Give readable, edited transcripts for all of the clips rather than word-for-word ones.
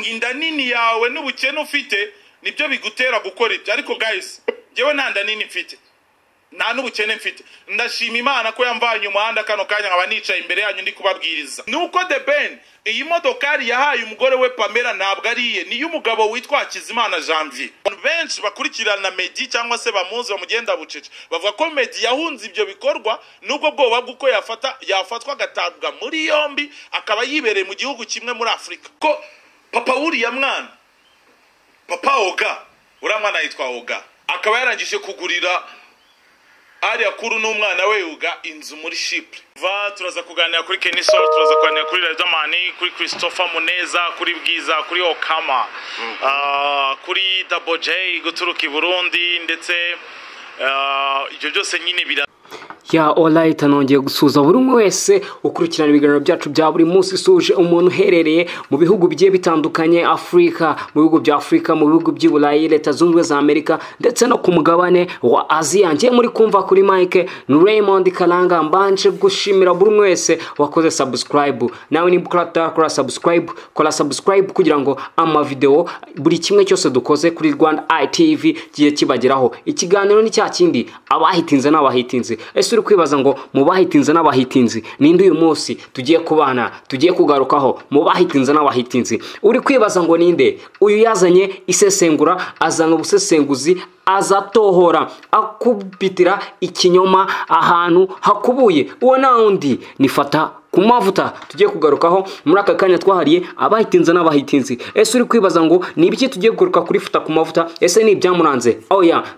inda nini yawe n'ubukene ufite nibyo bigutera gukora ibyo. Ariko guys, jewe nta nda nini mfite, nta n'ubukene mfite. Ndashima Imana ko yamvanye umuhanda kano kanya nkaba nicaye imbere yanyu ndi kubabwiriza. Nuko The Ben iyi modokari yahaye umugore we Pamela ntabwo ariye, ni y'umugabo witwa Hakizimana Janvier. Benshi bakurikirana Meddy cyangwa se bamuzi bamugenda bucece bavuga ko Meddy yahunze ibyo bikorwa nubwo bwoba bwuko yafatwa agatabwa muri yombi akaba yibereye mu gihugu kimwe muri Afrika. Ko papa uriya mwana, papa Oga, uriya mwana yitwa Oga, akaba yarangije kugurira ariya kuru n'umwana we Uga inzu muri Chypre. Turaza kuganira kuri Kenny Sol, turaza kuganira kuri Riderman, kuri Christopher Muneza, kuri Bwiza, kuri Okama, kuri Double J guturuka i Burundi, ndetse ibyo byose nyine bira ya alright, nongeye gusuza buri umwe wese ukurikirana ibiganiro byacu bya buri munsi. Suje umuntu uherereye mu bihugu bigiye bitandukanye, Afrika, mu bihugu bya Afrika, mu bihugu by'i Burayi, Leta Zunze Ubumwe za Amerika ndetse no ku mugabane wa Aziya. Ngiye muri kumva kuri Mike ni Raymond Kalanga, mbanje gushimira buri umwe wese wakoze subscribe. Nawe ni kora subscribe kugira ngo ama video buri kimwe cyose dukoze kuri Rwanda ITV kiye kibageraho. Ikiganiro ni cya kindi abahitinze n'abahitinze. Ese uri kwibaza ngo mu bahitinze n'abahitinzi ninde uyu munsi tugiye kubana, tugiye kugarukaho mu bahitinze n'abahitinzi? Uri kwibaza ngo ninde uyu yazanye isesengura, azana ubusesenguzi, azatohora akubitira ikinyoma ahantu hakubuye? Uwo na undi nifata ku mavuta tugiye kugarukaho muri aka kanya twahariye abahitinze n'abahitinzi. Ese uri kwibaza ngo ni ibiki tugiye kugaruka kuri futa ku mavuta? Ese ni ibyamuranze?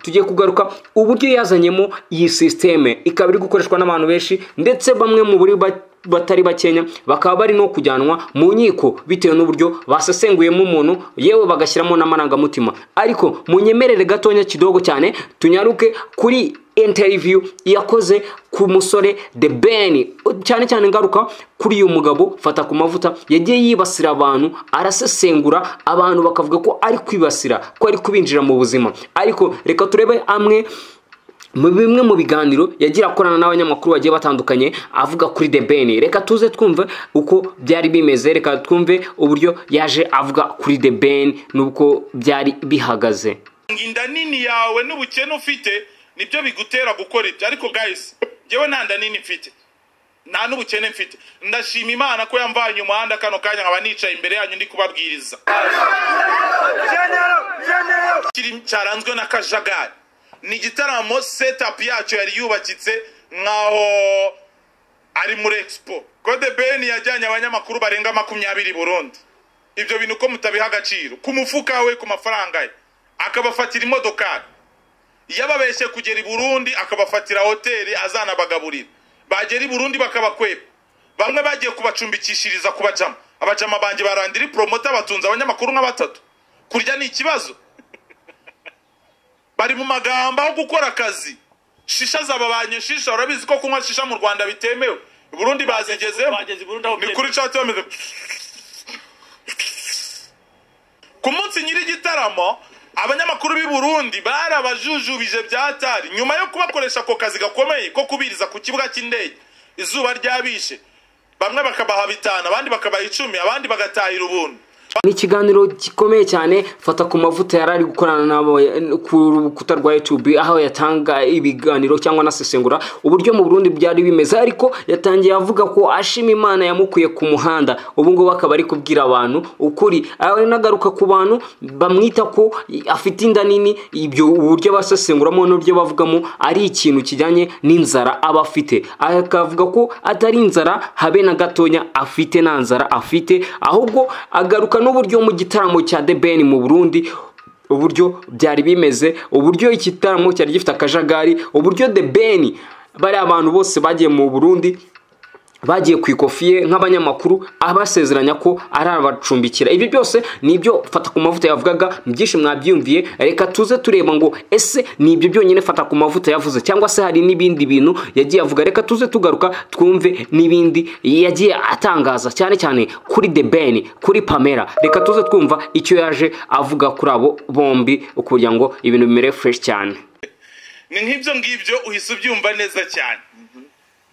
Tugiye kugaruka uburyo yazanyemo iyi systeme ikaba iri gukoreshwa n'abantu benshi, ndetse bamwe mu buri batari bakenya bakaba bari no kujyanwa mu nkiko bitewe n'uburyo basesenguyemo umuntu, yewe bagashyiramo n'amarangamutima. Ariko munyemerere gatonya kidogo cyane tunyaruke kuri interview yakoze ku musore The Ben, cyane cyane ngaruka kuri uyu mugabo fata ku mavuta yagiye yibasira abantu, arasesengura abantu bakavuga ko ari kwibasira, ko ari kubinjira mu buzima. Ariko reka turebe amwe mu bimwe mu biganiro yagira akorana n'abanyamakuru bagiye batandukanye avuga kuri The Ben. Reka tuze twumve uko byari bimeze, reka twumve uburyo yaje avuga kuri The Ben nuko byari bihagaze. Inda nini yawe n'ubukene ufite nibyo bigutera gukora ibyo. Ariko guys, jewe nta nda nini mfite, nta n'ubukene mfite. Ndashima Imana ko yamvanye umuhanda kano kanya nkaba nicaye imbere yanyu ndi kubabwiriza. Kiri cyaranzwe na kajagari. Ni igitaramo setup yacu yari yubakitse nkaho ari muri Expo. Ko The Ben yajyanye abanyamakuru barenga 20 Burundi. Ibyo bintu ko mutabiha agaciro ku mufuka we, ku mafaranga ye, akabafatira imodokari, yababeshye kugera i Burundi akabafatira hoteli azana bagaburira, bagera i Burundi bakabakweba, bamwe bagiye kubacumbikishiriza kubajama. Abajama banje barandiri promoter batunza abanyamakuru nka batatu. Kurya ni ikibazo. Bari mu magamba aho gukora akazi. Shisha zababanye shisha, urabizi ko kunywa shisha mu Rwanda bitemewe. I Burundi bazigezemo. Ni kuri chat bameze. Ku munsi nyiri gitaramo abanyamakuru b'i Burundi barabajujubije byatari nyuma yo kubakoresha ko kazi gakomeye ko kubiriza ku kibuga cy'indege. Izuba ryabishe, bamwe bakabaha 5, abandi bakabaha 10, abandi bagatahira ubuntu. Ni ikiganiro gikomeye cyane fata ku mavuta yarari gukorana nabo ku rukuta rwa YouTube, aho yatanga ibiganiro cyangwa nasesengura uburyo mu Burundi byari bimeze. Ariko yatangiye avuga ko ashima Imana yamukuye ku muhanda, ubu ngo bakaba ari kubwira abantu ukuri. Aho nagaruka ku bantu bamwita ko afite inda nini, ibyo uburyo basesenguramo n'ubyo bavugamo ari ikintu kijyanye n'inzara abafite. Akavuga ko atari inzara habe na gatonya afite, na nzara afite, ahubwo agaruka n'uburyo mu gitaramo cya The Ben mu Burundi uburyo byari bimeze, uburyo igitaramo cyari gifite akajagari, uburyo The Ben bari abantu bose bagiye mu Burundi bagiye kwikofiye nk'abanyamakuru abasezeranya ko ari abacumbikira. Ibyo byose nibyo fata ku mavuta yavugaga, byinshi mwabyumviye. Reka tuze tureba ngo ese nibyo byonyine fata ku mavuta yavuze cyangwa se hari n'ibindi bintu yagiye avuga. Reka tuze tugaruka twumve n'ibindi yagiye atangaza, cyane cyane kuri The Ben, kuri Pamela. Reka tuze twumva icyo yaje avuga kuri abo bombi kugira ngo ibintu bimere fresh cyane. Ni nk'ibyo ngibyo uhise ubyumva neza cyane.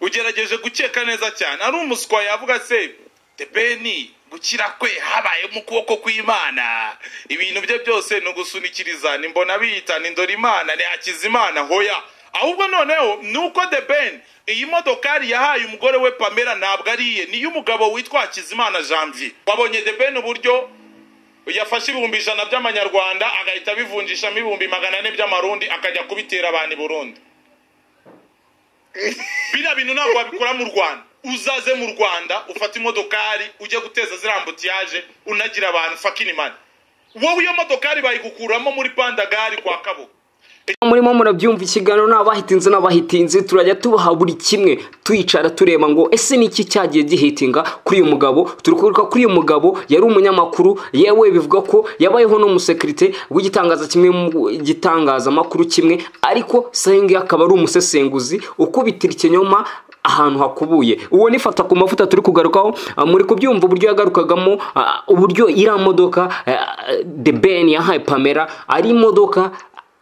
Ugerageje gukeka neza cyane. Ari umuswa yavuga se The Ben gukira kwe habaye mu kuboko kw'Imana, ibintu bye byose no gusunikiriza nimbona bita ndora Imana ne Hakizimana hoya. Ahubwo noneho nuko The Ben iyi modokari yahaye umugore we Pamela ntabwo ariye, ni y'umugabo witwa Hakizimana Janvier. Wabonye The Ben uburyo yafashe 100 by'amanyarwanda agahita bivunjisha 400 by'amarundi akajya kubitera abantu i Burundi. Bina bintu ntabwo babikora mu Rwanda. Uzaze mu Rwanda ufata imodokari ujye guteza zirambutiyaje unagira abantu fucking man. Wowe iyo modokari bayigukuramo muri Pandagari kwa Kabuga. Murimo murabyumva ikiganiro n'abahitinze turajya tubaha buri kimwe tuyicara tureba ngo ese niki cyagiye gihitinga kuri uyu mugabo. Turikuruka kuri uyu mugabo yari umunyamakuru, yewe bivuga ko yabayeho no musekirite w'igitangaza kimwe gitangaza makuru kimwe, ariko Sayingi akaba ari umusesenguzi ukubitira ikinyoma ahantu hakubuye. Uwo nifata ku mafuta turi kugarukaho, muri kubyumva uburyo yagarukagamo, uburyo ira modoka The Ben yahaye Pamela ari modoka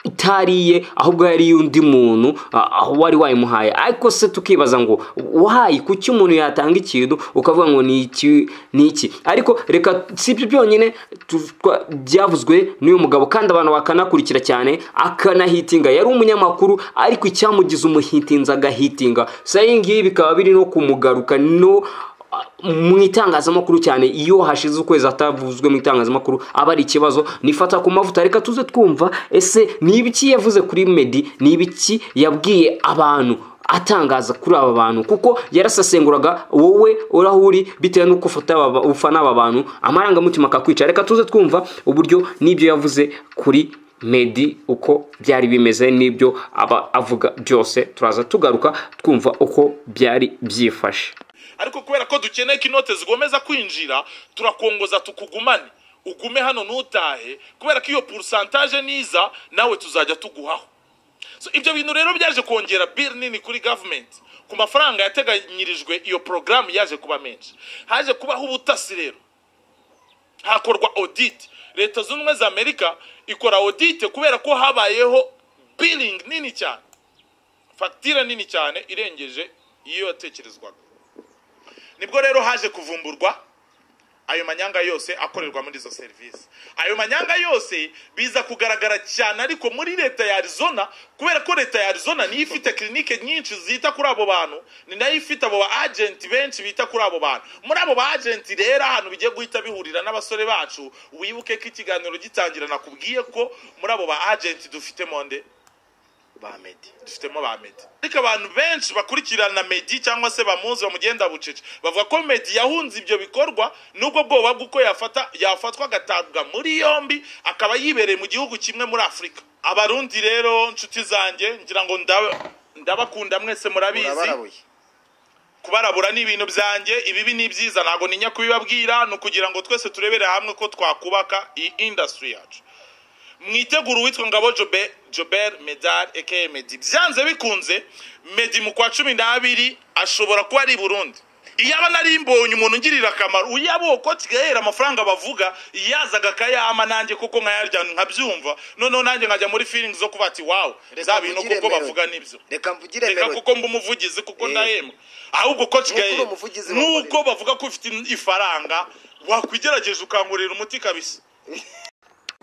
itariye ahubwo yari yundi muntu wari wayimuhaye. Ariko se tukibaza ngo wahaye kuki umuntu yatanga ikintu ukavuga ngo ni iki. Ariko reka sibyo byonyine byavuzwe n'uyu mugabo kandi abantu bakanakurikira cyane akanahitinga. Yari umunyamakuru ariko icyamugize umuhitinza agahitinga. Sayingi bikaba biri no kumugaruka no mu itangazamakuru cyane. Iyo hashize ukwezi atavuzwe mu itangazamakuru aba ari ikibazo. Nifata ku mavuta reka tuze twumva ese ni ibiki yavuze kuri Meddy, ni ibiki yabwiye abantu atangaza kuri aba bantu, kuko yarasesenguraga wowe urahuri bitewe nuko ufana aba bantu amarangamutima akakwica. Reka tuze twumva uburyo nibyo yavuze kuri Meddy uko byari bimeze nibyo aba avuga byose. Turaza tugaruka twumva uko byari byifashe. Ariko kubera ko dukeneye ko inote zigomeza kwinjira turakongoza tukugumane ugume hano nutahe, kubera ko iyo pourcentage niza nawe tuzajya tuguhaho. So ibyo bintu rero byaje kongera bill nini kuri government ku mafaranga yateganyirijwe. Iyo program yaje kuba menshi, haje kubaho ubutasi rero, hakorwa audit. Leta z'Ubumwe za Amerika ikora audit kubera ko habayeho billing nini cyane, facture nini cyane irengeje iyo yatekerezwaga. Nibwo rero haje kuvumburwa ayo manyanga yose akorerwa muri izo service. Ayo manyanga yose biza kugaragara cyane ariko muri leta ya Arizona, kubera ko leta ya Arizona ni ifite clinique nyinshi zita kuri abo bantu, ni nayo ifite abo agent benshi bita kuri abo bantu. Muri abo agent rero ahantu bigiye guhita bihurira n'abasore bacu. Wibuke ko ikiganiro gitangira nakubwiye ko muri abo agent dufite monde ba Meddy, dufitemo ba Meddy. Ariko abantu benshi bakurikirana Meddy cyangwa se bamuzi bamugenda bucece bavuga ko Meddy yahunze ibyo bikorwa nubwo bwoba bwuko yafatwa gatabwa muri yombi akaba yibereye mu gihugu kimwe muri Afrika. Abarundi rero nshuti zanjye ngira ngo ndabakunda mwese murabizi. Kubarabura ni ibintu byanjye, ibibi ni byiza ntago ninya kubibabwira, no kugira ngo twese turebere hamwe ko twakubaka iyi industry yacu. Mwitegura witwa Ngabo Jober Medal aka Meddy. Byanze bikunze Meddy mu kwa 12 ashobora kuba ari Burundi. Iyaba nari mbonye umuntu ngirira akamaro uyabo ko kigahera amafaranga bavuga yazaga kayama nanjye kuko nkayarya nkabyumva, none nanjye nkajya muri feelings zo kuba ati wow za bintu kuko bavuga nibyo. Reka mvugire Reka kuko mbumuvugizi kuko ndahema. Ahubwo ko kigahera nuko bavuga ko ufite ifaranga wakwigerageje ukangurira umuti kabisa.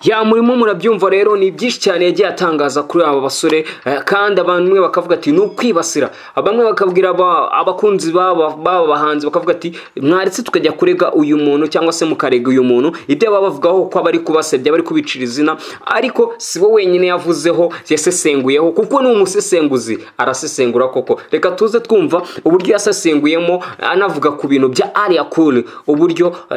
Ya murimo murabyumva rero ni byinshi cyane yagiye atangaza kuri aba basore, kandi abantu bakavuga ati no kwibasira, abamwe bakabwira abakunzi baba bahanzi bakavuga ati mwaretse tukajya kurega uyu muntu cyangwa se mukarega uyu muntu ibyo baba bavugaho ko bari kubasebya bari kubicira izina. Ariko sibo wenyine yavuzeho, yasesenguyeho kuko ni umusesenguzi arasesengura koko. Reka tuze twumva uburyo yasesenguyemo anavuga ku bintu bya Alia Cool, uburyo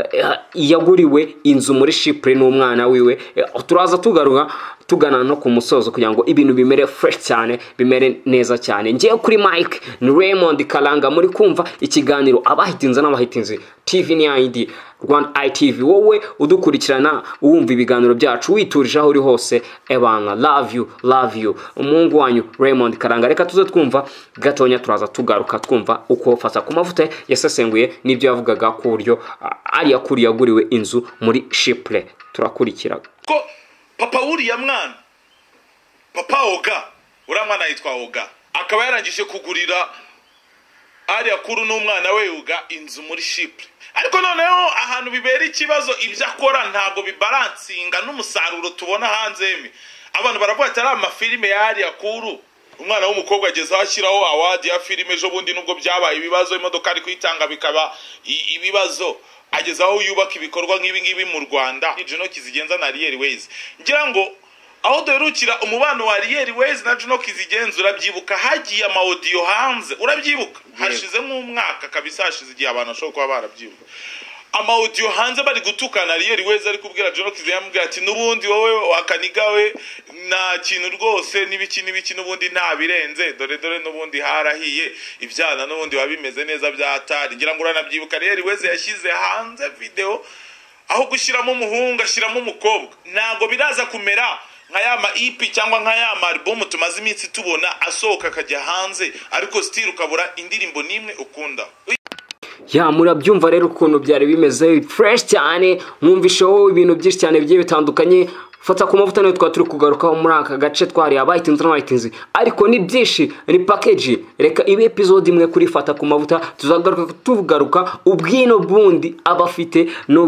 yaguriwe inzu muri Chypre n'umwana wiwe. Turaza tugaruka tugana no ku musozo kugira ngo ibintu bimere fresh cyane, bimere neza cyane. Ngiye kuri Mike ni Raymond Kalanga, muri kumva ikiganiro abahitinze n'abahitinze TV ni ID Rwanda ITV. Wowe udukurikirana uwumva ibiganiro byacu witurije aho uri hose, ebana love you umungu wanyu Raymond Kalanga. Reka tuze twumva gatonya, turaza tugaruka twumva uko fata ku mavuta yasesenguye nibyo yavugaga ku buryo Alia Cool yaguriwe inzu muri Chypre. Turakurikira ko papa uriya mwana, papa Oga, uriya mwana yitwa Oga, akaba yarangije kugurira ariya kuru n'umwana we yuga inzu muri Chypre. Ariko noneho ahantu bibera ikibazo ibyo akora ntago bibalansinga n'umusaruro tubona hanze yeme. Abantu baravuga ati ari amafilime yariya kuru. Umwana w'umukobwa ageze ashyiraho award ya filime ejo bundi nubwo byabaye ibibazo imodoka ari kwitanga bikaba ibibazo ageze aho yubaka ibikorwa nk'ibi ngibi mu Rwanda. Juno Kizigenza na Ariel Ways. Ngira ngo aho duherukira umubano wa Ariel Ways na Juno Kizigenza urabyibuka hagiye ama audio hanze urabyibuka hashize nk'umwaka kabisa hashize igihe abantu ashobora kuba barabyibuka ama audio hanze bari gutukana Ariel Ways ari kubwira Juno Kizigenza yamubwira ati nubundi wowe wakanigawe na kintu rwose n'ibiki nubundi nta birenze dore nubundi harahiye ibyana nubundi wabimeze neza byatari. Ngira ngo uranabyibuka Ariel Ways yashyize hanze video aho gushyiramo umuhungu ashyiramo umukobwa. Ntago biraza kumera nka yama EP cyangwa nka yama album tumaze iminsi tubona asohoka akajya hanze ariko still ukabura indirimbo nimwe ukunda. Ya murabyumva rero ukuntu byari bimeze fresh cyane, mwumvisheho ibintu byinshi cyane bigiye bitandukanye. Fata ku mavuta nayo twaturi kugarukaho muri aka gace twari abahitinze n'abahitinze, ariko ni byinshi ni package. Reka ibe episode imwe kuri Fata ku mavuta tugaruka ubwino bundi abafite no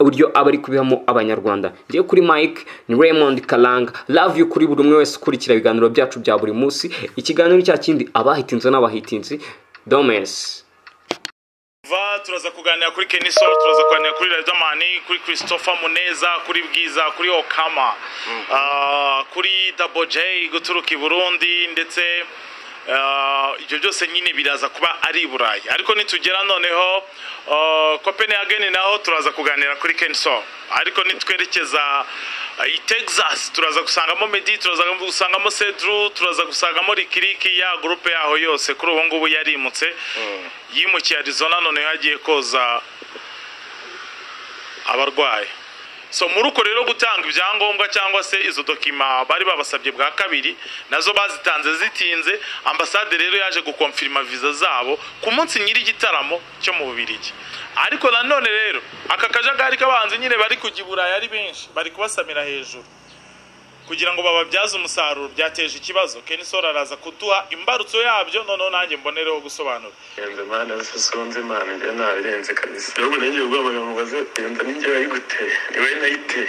uburyo abari kubihamo abanyarwanda. Ngiye kuri Mike ni Raymond Kalanga, love you kuri buri umwe wese ukurikira ibiganiro byacu bya buri munsi. Ikiganiro cya kindi abahitinze n'abahitinze Domes. Turaza kuganira kuri Kenny Soul, turaza kuganira kuri Riderman, kuri Christopher Muneza, kuri Bwiza, kuri Okama, kuri Double J guturuka i Burundi ndetse ibyo byose nyine biraza kuba ari Burayi. Ariko nitugera noneho Copenhagen naho turaza kuganira kuri Kenny Soul. Ariko nitwerekeza i Texas turaza gusangamo Meddy, turaza gusangamo Cedru, turaza gusangamo Rikiriki ya groupe yaho yose kuri ubu ngubu yarimutse yimukiye Arizona none yagiye koza abarwayi. So muruko rero gutanga ibyangombwa cyangwa se izo dokima bari babasabye bwa kabiri nazo bazitanze zitinze. Ambassade rero yaje gukonfirma visa zabo ku munsi nyiri gitaramo cyo mu Bubiligi. Ariko nanone rero aka kajagari kabanze nyine bari kugibura yari benshi bari kubasamira hejuru kugira ngo bababyaze umusaruro byateje ikibazo. Kenny Soul araza kuduha imbarutso yabyo noneho nanjye mbonereho gusobanura. Yenze mana sonze mana njye nabirenze kabisa. Rero ngiye ubwo mubaze yenze ninjye bayiguteye iwe nayiteye.